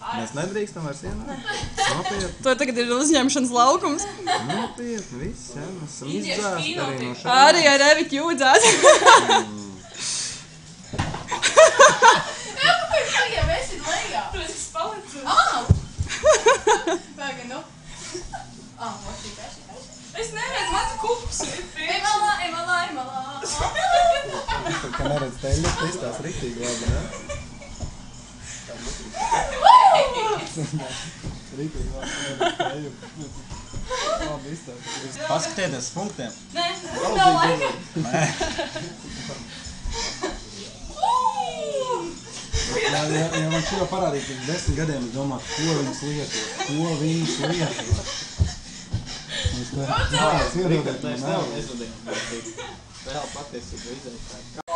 Mēs nedrīkstam vairs ienākt. Nopietni. To tagad ir uzņemšanas laukums. Nopietni, viss, jā. Mēs esam izdzēsti arī no šeit. Arī ar Eviķu jūdzās. Kāpēc tu jau esi lejā? Tu esi palicis. Pagaid, nu. Es neredzu, mans kups ir Emalā. Kā neredz teļu, izstās riktīgi labi, ne? Riktīgi labi, neredz teļu. Labi izstās. Paskatieties punktiem. Nē, nav laika. Ja man šo parādīt pirms 10 gadiem, es domāju, ko viņas lieto. Es ierodēt man nav. Vēl patiesību izaitāju.